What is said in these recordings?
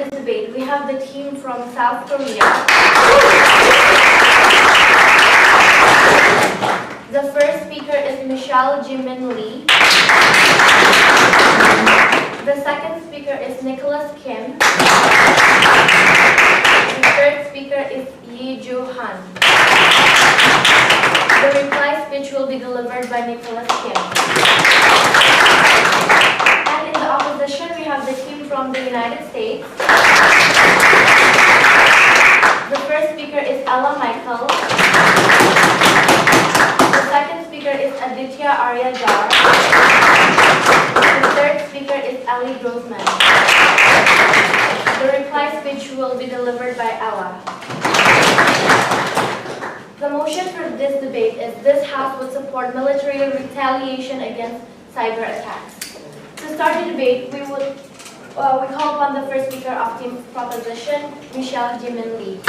this debate, we have the team from South Korea. The first speaker is Michelle Jimin Lee. The second speaker is Nicholas Kim. The third speaker is Yi Joo Han. The reply speech will be delivered by Nicholas Kim. And in the opposition, we have the team from the United States. The first speaker is Ella Michael. The second speaker is Aditya Arya Jar. The third speaker is Ali Grossman. The reply speech will be delivered by Ella. The motion for this debate is this House would support military retaliation against cyber attacks. To start the debate, we call upon the first speaker of team proposition, Michelle Jimin Lee.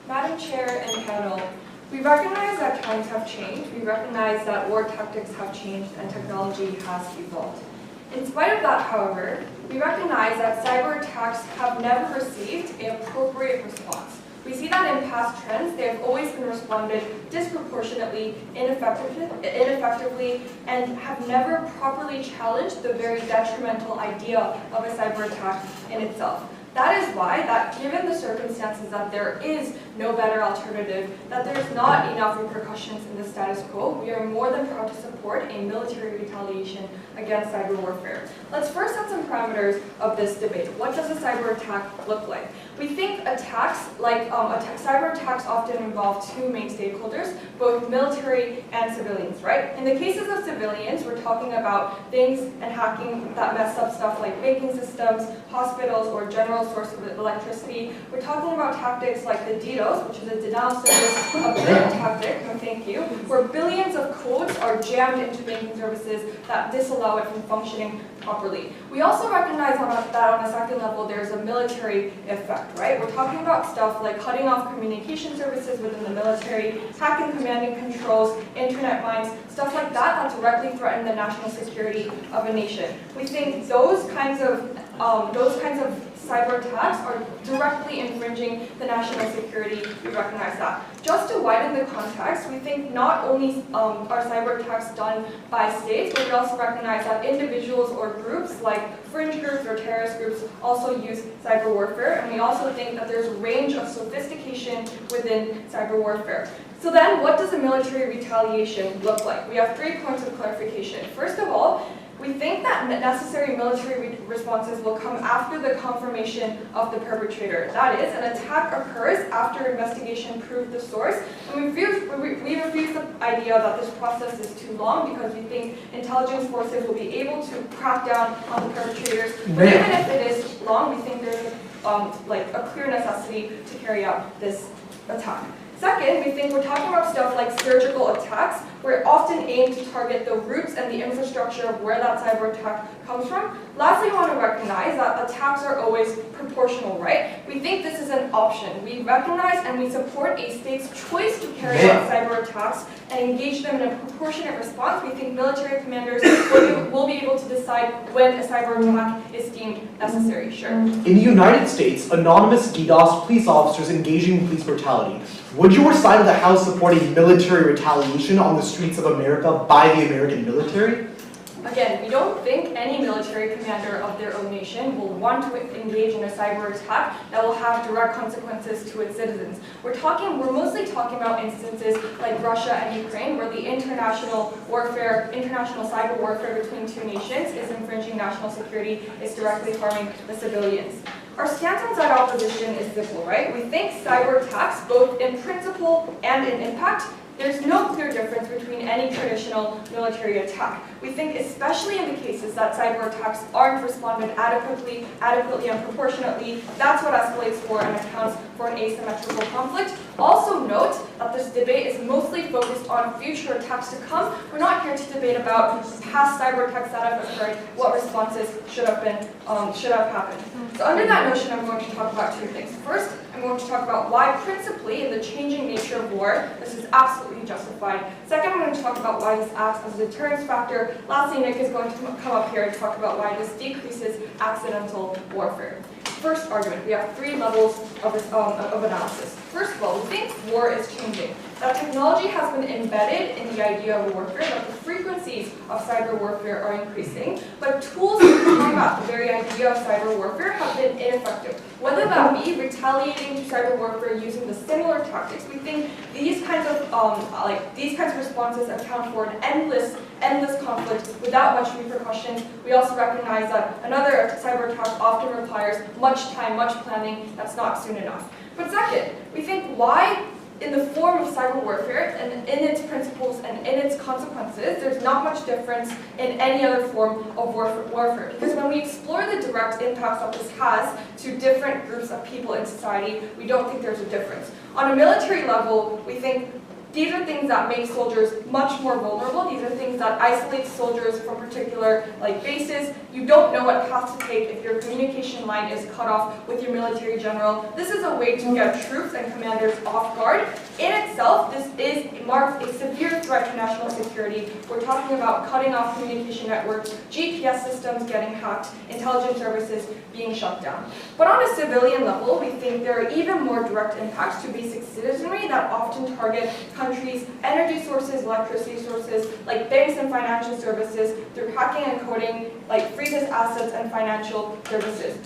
Madam Chair and panel, we recognize that times have changed, we recognize that war tactics have changed and technology has evolved. In spite of that, however, we recognize that cyber attacks have never received an appropriate response. We see that in past trends, they have always been responded disproportionately, ineffectively, and have never properly challenged the very detrimental idea of a cyber attack in itself. That is why, given the circumstances that there is no better alternative, that there's not enough repercussions in the status quo, we are more than proud to support a military retaliation against cyber warfare. Let's first set some parameters of this debate. What does a cyber attack look like? We think attacks, cyber attacks often involve two main stakeholders, both military and civilians, right? In the cases of civilians, we're talking about things and hacking that mess up stuff like banking systems, hospitals, or general source of electricity. We're talking about tactics like the DDoS, which is a denial of service avoidance tactic, no thank you, where billions of codes are jammed into banking services that disallow it from functioning properly. We also recognize that on a second level there's a military effect, right? We're talking about stuff like cutting off communication services within the military, hacking command and controls, internet mines, stuff like that directly threaten the national security of a nation. We think those kinds of cyber attacks are directly infringing the national security. We recognize that. Just to widen the context, we think not only are cyber attacks done by states, but we also recognize that individuals or groups like fringe groups or terrorist groups also use cyber warfare, and we also think that there's a range of sophistication within cyber warfare. So then, what does a military retaliation look like? We have 3 points of clarification. First of all, we think that necessary military responses will come after the confirmation of the perpetrator. That is, an attack occurs after investigation proved the source, and we refuse the idea that this process is too long because we think intelligence forces will be able to crack down on the perpetrators. But even if it is long, we think there's a clear necessity to carry out this attack. Second, we think we're talking about stuff like surgical attacks, where it often aims to target the roots and the infrastructure of where that cyber attack comes from. Lastly, we want to recognize that attacks are always proportional, right? We think this is an option. We recognize and we support a state's choice to carry out cyber attacks and engage them in a proportionate response. We think military commanders will be able to decide when a cyber attack is deemed necessary. Sure. In the United States, anonymous DDoS police officers engaging in police brutality. Would your side of the House support a military retaliation on the streets of America by the American military? Again, we don't think any military commander of their own nation will want to engage in a cyber attack that will have direct consequences to its citizens. We're mostly talking about instances like Russia and Ukraine, where the international cyber warfare between two nations is infringing national security, is directly harming the civilians. Our stance on cyber opposition is simple, right? We think cyber attacks, both in principle and in impact, there's no clear difference between any traditional military attack. We think especially in the cases that cyber attacks aren't responded adequately and proportionately, that's what escalates war and accounts for an asymmetrical conflict. Also note that this debate is mostly focused on future attacks to come. We're not here to debate about past cyber attacks that have occurred, what responses should have happened. So under that notion, I'm going to talk about two things. First, I'm going to talk about why principally in the changing nature of war, this is absolutely justified. Second, I'm going to talk about why this acts as a deterrence factor. Lastly, Nick is going to come up here and talk about why this decreases accidental warfare. First argument, we have three levels of analysis. First of all, we think war is changing. That technology has been embedded in the idea of warfare, that the frequencies of cyber warfare are increasing, but tools to combat the very idea of cyber warfare have been ineffective. Whether that be retaliating to cyber warfare using the similar tactics, we think these kinds of responses account for an endless conflict without much repercussions. We also recognize that another cyber attack often requires much time, much planning. That's not soon enough. But second, we think why in the form of cyber warfare and in its principles and in its consequences, there's not much difference in any other form of warfare. Because when we explore the direct impacts that this has to different groups of people in society, we don't think there's a difference. On a military level, we think these are things that make soldiers much more vulnerable. These are things that isolate soldiers from particular bases. You don't know what path to take if your communication line is cut off with your military general. This is a way to get troops and commanders off guard. In itself, this marks a severe threat to national security. We're talking about cutting off communication networks, GPS systems getting hacked, intelligence services being shut down. But on a civilian level, we think there are even more direct impacts to basic citizenry that often target countries' energy sources, electricity sources, like banks and financial services, through hacking and coding, freezes assets and financial services.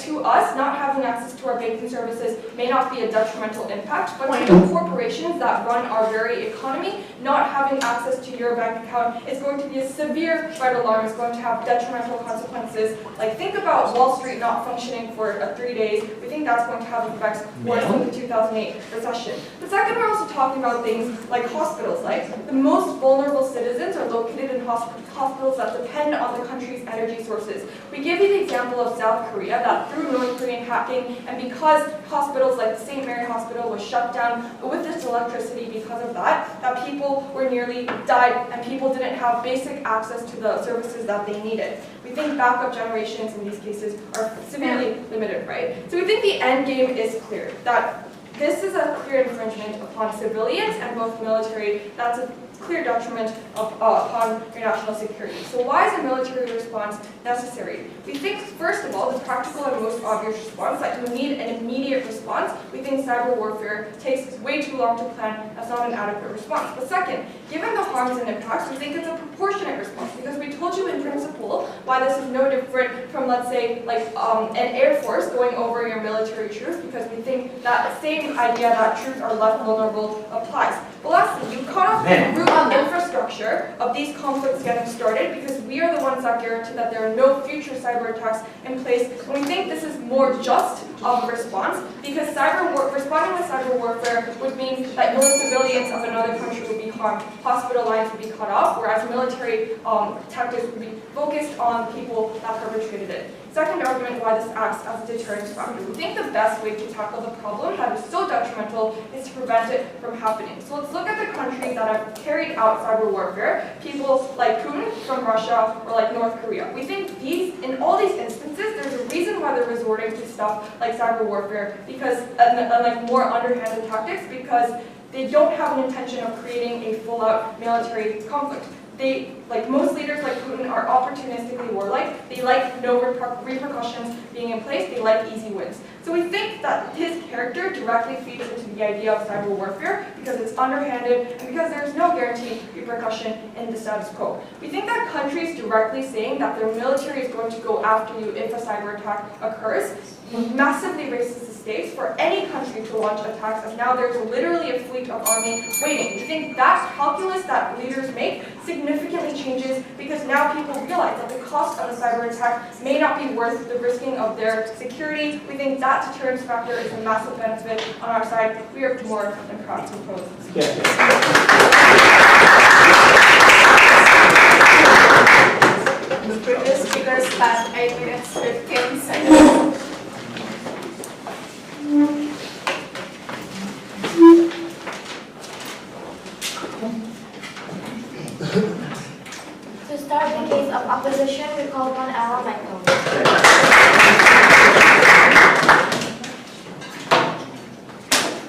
To us, not having access to our banking services may not be a detrimental impact, but to the corporations that run our very economy, not having access to your bank account is going to be a severe red alarm. It's going to have detrimental consequences. Think about Wall Street not functioning for 3 days. We think that's going to have effects worse than the 2008 recession. But second, we're also talking about things like hospitals. The most vulnerable citizens are located in hospitals that depend on the country's energy sources. We give you the example of South Korea, that through North Korean hacking, and because hospitals like the St. Mary Hospital was shut down with this electricity because of that people were nearly died and people didn't have basic access to the services that they needed. We think backup generations in these cases are severely limited, right? So we think the end game is clear, that this is a clear infringement upon civilians and both military. That's a clear detriment upon your national security. So why is a military response necessary? We think, first of all, the practical and most obvious response, that you need an immediate response. We think cyber warfare takes way too long to plan. That's not an adequate response. But second, given the harms and impacts, we think it's a proportionate response, because we told you in principle why this is no different from, let's say, an Air Force going over your military troops, because we think that same idea that troops are less vulnerable applies. But lastly, you cut off the root of infrastructure of these conflicts getting started, because we are the ones that guarantee that there are no future cyber attacks in place. And we think this is more just of a response, because responding with cyber warfare would mean that no civilians of another country would be harmed, hospital lines would be cut off, whereas military tactics would be focused on people that perpetrated it. Second argument why this acts as a deterrence factor. We think the best way to tackle the problem that is so detrimental is to prevent it from happening. So let's look at the countries that have carried out cyber warfare. People like Putin from Russia or like North Korea. We think in all these instances, there's a reason why they're resorting to stuff like cyber warfare, because and more underhanded tactics, because they don't have an intention of creating a full-out military conflict. They, like most leaders like Putin, are opportunistically warlike. They like no repercussions being in place. They like easy wins. So we think that his character directly feeds into the idea of cyber warfare, because it's underhanded and because there's no guaranteed repercussion in the status quo. We think that countries directly saying that their military is going to go after you if a cyber attack occurs massively raises the stakes for any country to launch attacks, as now there's literally a fleet of army waiting. We think that calculus that leaders make significantly changes, because now people realize that the cost of a cyber attack may not be worth the risking of their security. We think that deterrence factor is a massive benefit on our side. We are more than proud to propose. speakers spent 8 minutes 15 seconds. To start the case of opposition, we call upon our Michael.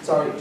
Sorry.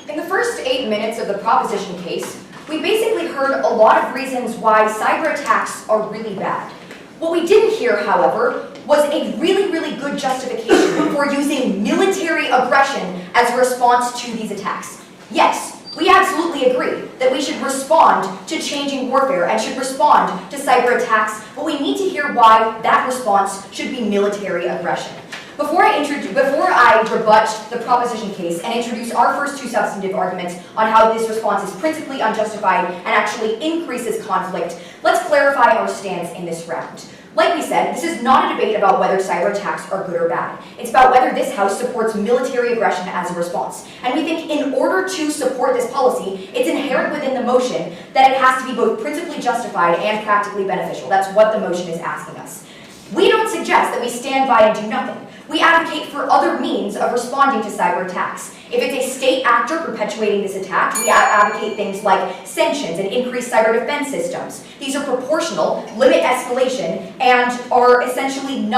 In the first 8 minutes of the proposition case, we basically heard a lot of reasons why cyber attacks are really bad. What we didn't hear, however, was a really good justification for using military aggression as a response to these attacks. Yes, we absolutely agree that we should respond to changing warfare and should respond to cyber attacks, but we need to hear why that response should be military aggression. Before I rebut the proposition case and introduce our first two substantive arguments on how this response is principally unjustified and actually increases conflict, let's clarify our stance in this round. Like we said, this is not a debate about whether cyber attacks are good or bad. It's about whether this House supports military aggression as a response. And we think in order to support this policy, it's inherent within the motion that it has to be both principally justified and practically beneficial. That's what the motion is asking us. We don't suggest that we stand by and do nothing. We advocate for other means of responding to cyber attacks. If it's a state actor perpetuating this attack, we advocate things like sanctions and increased cyber defense systems. These are proportional, limit escalation, and are essentially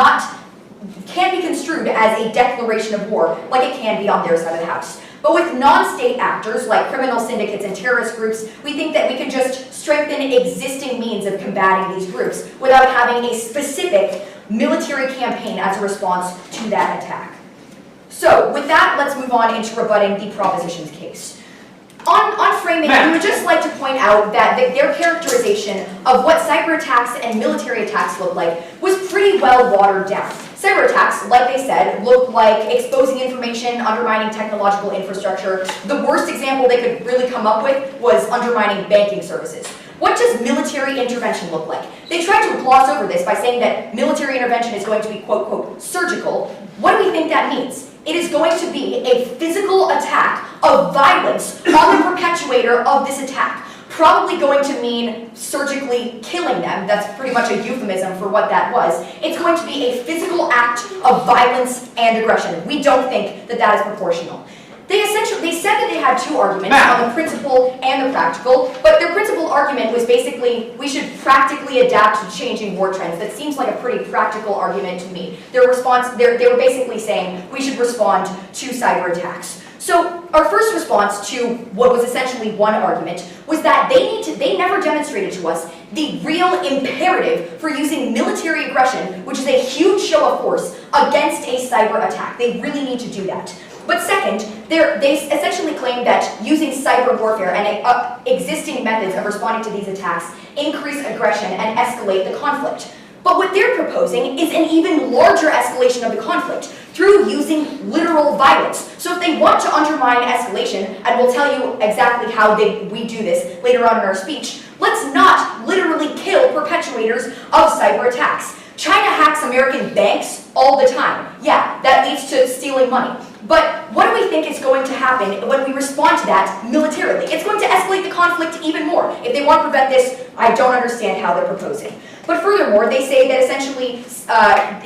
can't be construed as a declaration of war like it can be on their side of the house. But with non-state actors like criminal syndicates and terrorist groups, we think that we can just strengthen existing means of combating these groups without having a specific military campaign as a response to that attack. So with that, let's move on into rebutting the proposition's case. On framing, we would just like to point out that their characterization of what cyber attacks and military attacks look like was pretty well watered down. Cyber attacks, like they said, look like exposing information, undermining technological infrastructure. The worst example they could really come up with was undermining banking services. What does military intervention look like? They tried to gloss over this by saying that military intervention is going to be, quote, quote, surgical. What do we think that means? It is going to be a physical attack of violence on the perpetuator of this attack. Probably going to mean surgically killing them. That's pretty much a euphemism for what that was. It's going to be a physical act of violence and aggression. We don't think that that is proportional. They said that they had two arguments on the principle and the practical, but their principal argument was basically we should practically adapt to changing war trends. That seems like a pretty practical argument to me. Their response, they were basically saying we should respond to cyber attacks. So our first response to what was essentially one argument was that they never demonstrated to us the real imperative for using military aggression, which is a huge show of force, against a cyber attack. They really need to do that. But second, they essentially claim that using cyber warfare and existing methods of responding to these attacks increase aggression and escalate the conflict. But what they're proposing is an even larger escalation of the conflict through using literal violence. So if they want to undermine escalation, and we'll tell you exactly how we do this later on in our speech, let's not literally kill perpetuators of cyber attacks. China hacks American banks all the time. Yeah, that leads to stealing money. But what do we think is going to happen when we respond to that militarily? It's going to escalate the conflict even more. If they want to prevent this, I don't understand how they're proposing. But furthermore, they say that essentially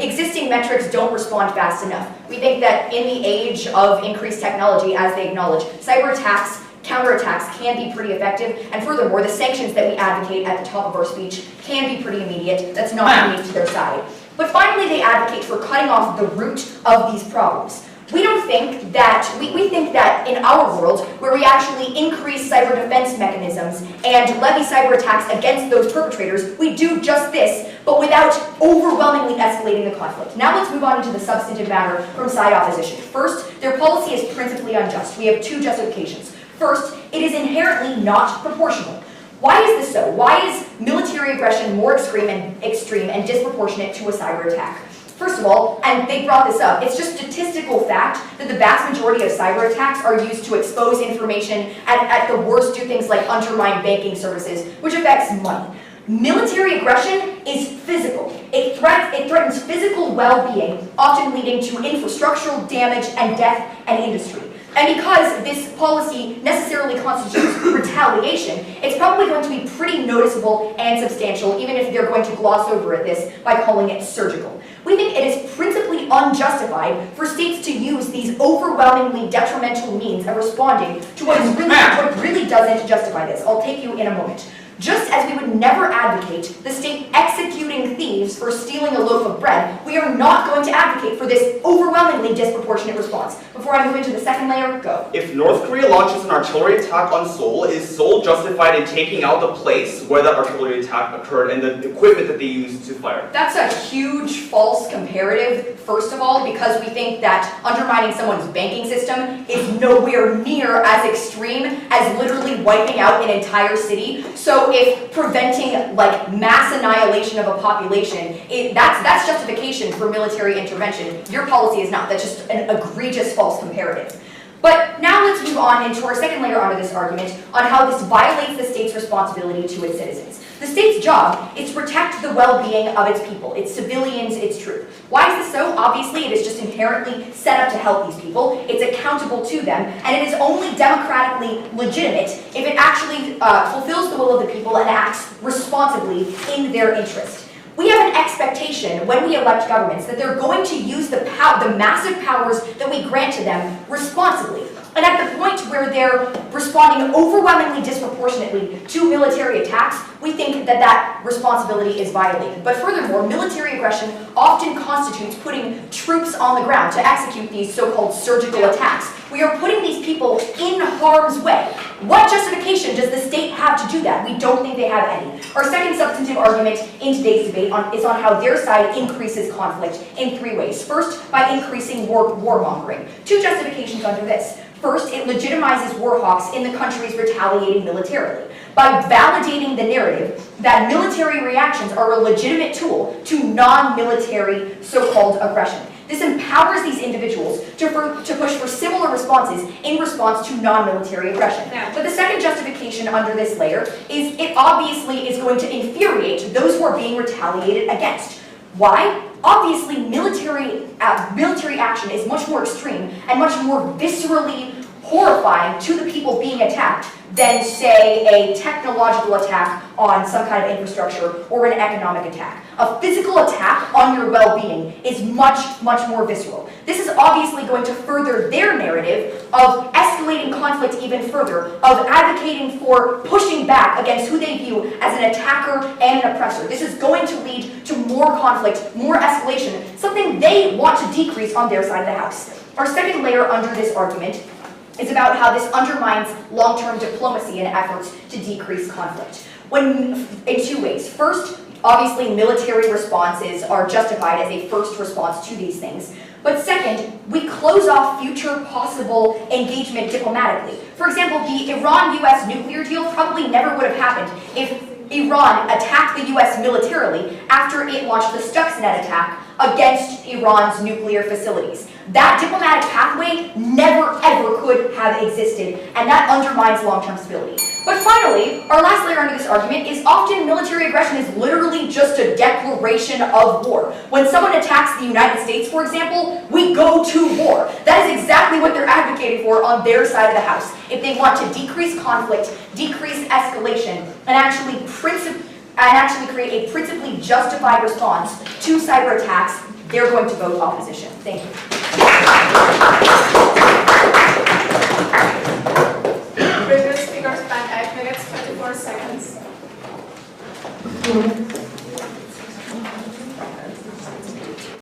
existing metrics don't respond fast enough. We think that in the age of increased technology, as they acknowledge, cyber attacks, counterattacks can be pretty effective, and furthermore, the sanctions that we advocate at the top of our speech can be pretty immediate. That's not unique to their side. But finally, they advocate for cutting off the root of these problems. We don't think that, we think that in our world, where we actually increase cyber defense mechanisms and levy cyber attacks against those perpetrators, we do just this, but without overwhelmingly escalating the conflict. Now let's move on into the substantive matter from side opposition. First, their policy is principally unjust. We have two justifications. First, it is inherently not proportional. Why is this so? Why is military aggression more extreme and disproportionate to a cyber attack? First of all, and they brought this up, it's just statistical fact that the vast majority of cyber attacks are used to expose information and at the worst do things like undermine banking services, which affects money. Military aggression is physical. It threatens physical well-being, often leading to infrastructural damage and death and industry. And because this policy necessarily constitutes retaliation, it's probably going to be pretty noticeable and substantial, even if they're going to gloss over this by calling it surgical. We think it is principally unjustified for states to use these overwhelmingly detrimental means of responding to what really doesn't justify this. I'll take you in a moment. Just as we would never advocate the state executing thieves for stealing a loaf of bread, we are not going to advocate for this overwhelmingly disproportionate response. Before I move into the second layer, go. If North Korea launches an artillery attack on Seoul, is Seoul justified in taking out the place where that artillery attack occurred and the equipment that they used to fire? That's a huge false comparative, first of all, because we think that undermining someone's banking system is nowhere near as extreme as literally wiping out an entire city. So if preventing like mass annihilation of a population, that's justification for military intervention. Your policy is not. That's just an egregious false comparative. But now let's move on into our second layer onto this argument on how this violates the state's responsibility to its citizens. The state's job is to protect the well-being of its people, its civilians, its troops. Why is this so? Obviously, it is just inherently set up to help these people. It's accountable to them, and it is only democratically legitimate if it actually fulfills the will of the people and acts responsibly in their interest. We have an expectation when we elect governments that they're going to use the massive powers that we grant to them responsibly. And at the point where they're responding overwhelmingly disproportionately to military attacks, we think that that responsibility is violated. But furthermore, military aggression often constitutes putting troops on the ground to execute these so-called surgical attacks. We are putting these people in harm's way. What justification does the state have to do that? We don't think they have any. Our second substantive argument in today's debate is on how their side increases conflict in three ways. First, by increasing warmongering. Two justifications under this. First, it legitimizes war hawks in the countries retaliating militarily by validating the narrative that military reactions are a legitimate tool to non-military so-called aggression. This empowers these individuals to push for similar responses in response to non-military aggression. But the second justification under this layer is it obviously is going to infuriate those who are being retaliated against. Why? Obviously, military action is much more extreme and much more viscerally horrifying to the people being attacked than, say, a technological attack on some kind of infrastructure or an economic attack. A physical attack on your well-being is much, much more visceral. This is obviously going to further their narrative of escalating conflict even further, of advocating for pushing back against who they view as an attacker and an oppressor. This is going to lead to more conflict, more escalation, something they want to decrease on their side of the house. Our second layer under this argument is about how this undermines long-term diplomacy and efforts to decrease conflict. In two ways. First, obviously military responses are justified as a first response to these things. But second, we close off future possible engagement diplomatically. For example, the Iran-US nuclear deal probably never would have happened if Iran attacked the US militarily after it launched the Stuxnet attack against Iran's nuclear facilities. That diplomatic pathway never ever could have existed, and that undermines long-term stability. But finally, our last layer under this argument is often military aggression is literally just a declaration of war. When someone attacks the United States, for example, we go to war. That is exactly what they're advocating for on their side of the house. If they want to decrease conflict, decrease escalation, and actually create a principally justified response to cyber attacks, they're going to vote opposition. Thank you. Previous speakers spent 8 minutes, 24 seconds.